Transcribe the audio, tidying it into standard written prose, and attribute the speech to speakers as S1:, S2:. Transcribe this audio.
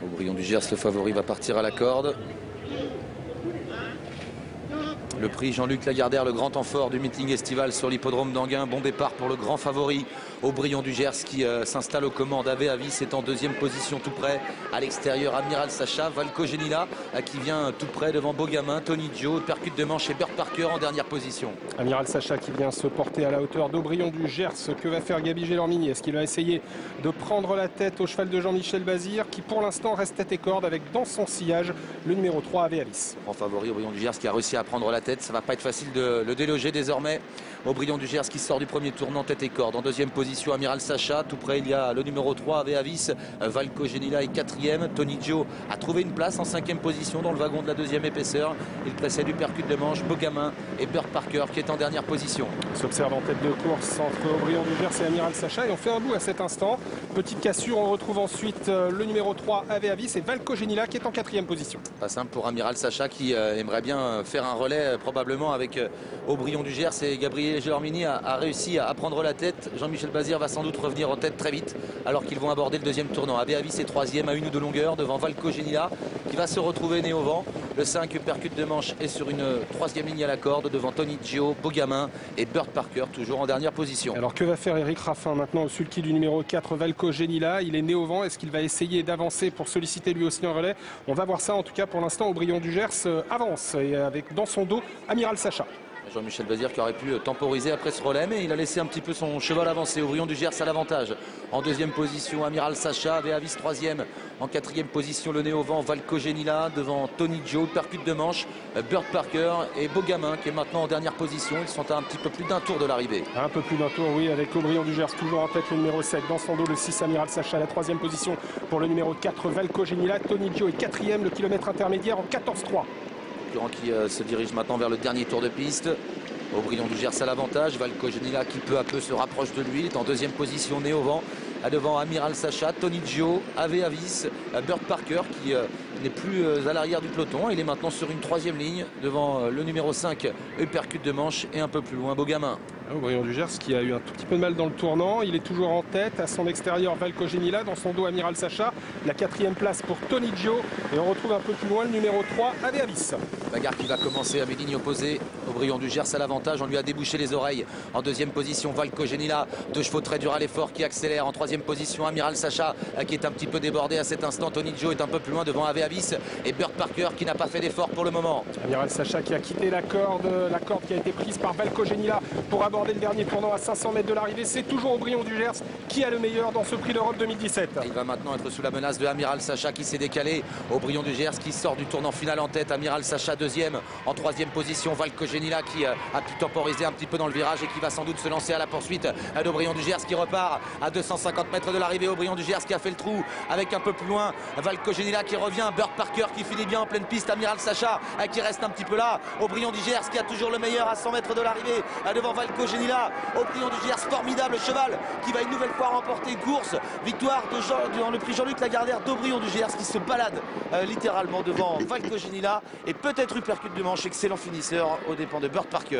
S1: Aubryon du Gers, le favori, va partir à la corde. Le prix Jean-Luc Lagardère, le grand temps fort du meeting estival sur l'hippodrome d'Anguin. Bon départ pour le grand favori Aubryon du Gers qui s'installe aux commandes. Ave Avis est en deuxième position tout près. À l'extérieur, Amiral Sacha, Valco Genila qui vient tout près devant Beaugamin, Tony Gio, percute de manche et Burt Parker en dernière position.
S2: Amiral Sacha qui vient se porter à la hauteur d'Aubryon du Gers. Que va faire Gaby Gélormini? Est-ce qu'il va essayer de prendre la tête au cheval de Jean-Michel Bazir qui pour l'instant reste tête et corde avec dans son sillage le numéro 3 Ave Avis.
S1: Grand favori Aubryon du Gers qui a réussi à prendre la tête. Ça va pas être facile de le déloger désormais. Aubryon du Gers qui sort du premier tournant tête et corde. En deuxième position, Amiral Sacha. Tout près, il y a le numéro 3, Ave Avis. Valco Genila est quatrième. Tony Gio a trouvé une place en cinquième position dans le wagon de la deuxième épaisseur. Il précède du percute de manche, Beaugamin et Burt Parker qui est en dernière position.
S2: On s'observe en tête de course entre Aubryon du Gers et Amiral Sacha. Et on fait un bout à cet instant. Petite cassure, on retrouve ensuite le numéro 3, Ave Avis et Valco Genila qui est en quatrième position.
S1: Pas simple pour Amiral Sacha qui aimerait bien faire un relais probablement avec Aubryon du Gers, et Gabriel Gélormini a réussi à prendre la tête. Jean-Michel Bazir va sans doute revenir en tête très vite alors qu'ils vont aborder le deuxième tournant. Ave Avis est troisième à une ou deux longueurs devant Valco Genila qui va se retrouver né au vent. Le 5 percute de manche est sur une troisième ligne à la corde devant Tony Gio, Beaugamin et Burt Parker toujours en dernière position.
S2: Alors que va faire Eric Raffin maintenant au sulky du numéro 4 Valco Genila? Il est né au vent. Est-ce qu'il va essayer d'avancer pour solliciter lui aussi un relais? On va voir ça. En tout cas pour l'instant Aubryon du Gers avance et avec dans son dos Amiral Sacha.
S1: Jean-Michel Bazir qui aurait pu temporiser après ce relais, mais il a laissé un petit peu son cheval avancer. Aubryon du Gers à l'avantage. En deuxième position, Amiral Sacha, Ave Avis troisième. En quatrième position, le nez au vent, Valco Genila devant Tony Gio, percute de manche, Burt Parker et Beaugamin qui est maintenant en dernière position. Ils sont à un petit peu plus d'un tour de l'arrivée.
S2: Un peu plus d'un tour, oui, avec Aubryon du Gers toujours en tête, le numéro 7. Dans son dos, le 6, Amiral Sacha, la troisième position pour le numéro 4, Valco Genila. Tony Gio est quatrième, le kilomètre intermédiaire en 14,3.
S1: Qui se dirige maintenant vers le dernier tour de piste. Aubryon du Gers à l'avantage. Valco Genila qui peu à peu se rapproche de lui. Il est en deuxième position, né au vent. Devant Amiral Sacha, Tony Gio, Ave Avis, Burt Parker qui n'est plus à l'arrière du peloton. Il est maintenant sur une troisième ligne devant le numéro 5, percute de manche et un peu plus loin Beaugamin.
S2: Aubryon du Gers qui a eu un tout petit peu de mal dans le tournant. Il est toujours en tête. À son extérieur, Valco Genila. Dans son dos, Amiral Sacha. La quatrième place pour Tony Gio. Et on retrouve un peu plus loin le numéro 3, Ave Avis.
S1: Bagarre qui va commencer à mes lignes opposées. Aubryon du Gers à l'avantage. On lui a débouché les oreilles. En deuxième position, Valco Genila. Deux chevaux très durs à l'effort qui accélèrent. En troisième position, Amiral Sacha qui est un petit peu débordé à cet instant. Tony Gio est un peu plus loin devant Ave Avis. Et Burt Parker qui n'a pas fait d'effort pour le moment.
S2: Amiral Sacha qui a quitté la corde qui a été prise par Valco Genila pour aborder le dernier tournant à 500 mètres de l'arrivée. C'est toujours Aubryon du Gers qui a le meilleur dans ce prix d'Europe 2017.
S1: Il va maintenant être sous la menace de Amiral Sacha qui s'est décalé. Aubryon du Gers qui sort du tournant final en tête. Amiral Sacha deuxième. En troisième position, Valco Genila qui a pu temporiser un petit peu dans le virage et qui va sans doute se lancer à la poursuite d'Aubryon du Gers qui repart à 250 mètres de l'arrivée. Aubryon du Gers qui a fait le trou avec un peu plus loin Valco Genila qui revient. Burt Parker qui finit bien en pleine piste. Amiral Sacha qui reste un petit peu là. Aubryon du Gers qui a toujours le meilleur à 100 mètres de l'arrivée devant Valco Genila. Aubryon du Gers, formidable cheval qui va une nouvelle fois remporter une course. Victoire dans le prix Jean-Luc Lagardère d'Aubryon du Gers qui se balade littéralement devant Valco Genila et peut-être percute de manche. Excellent finisseur aux dépens de Burt Parker.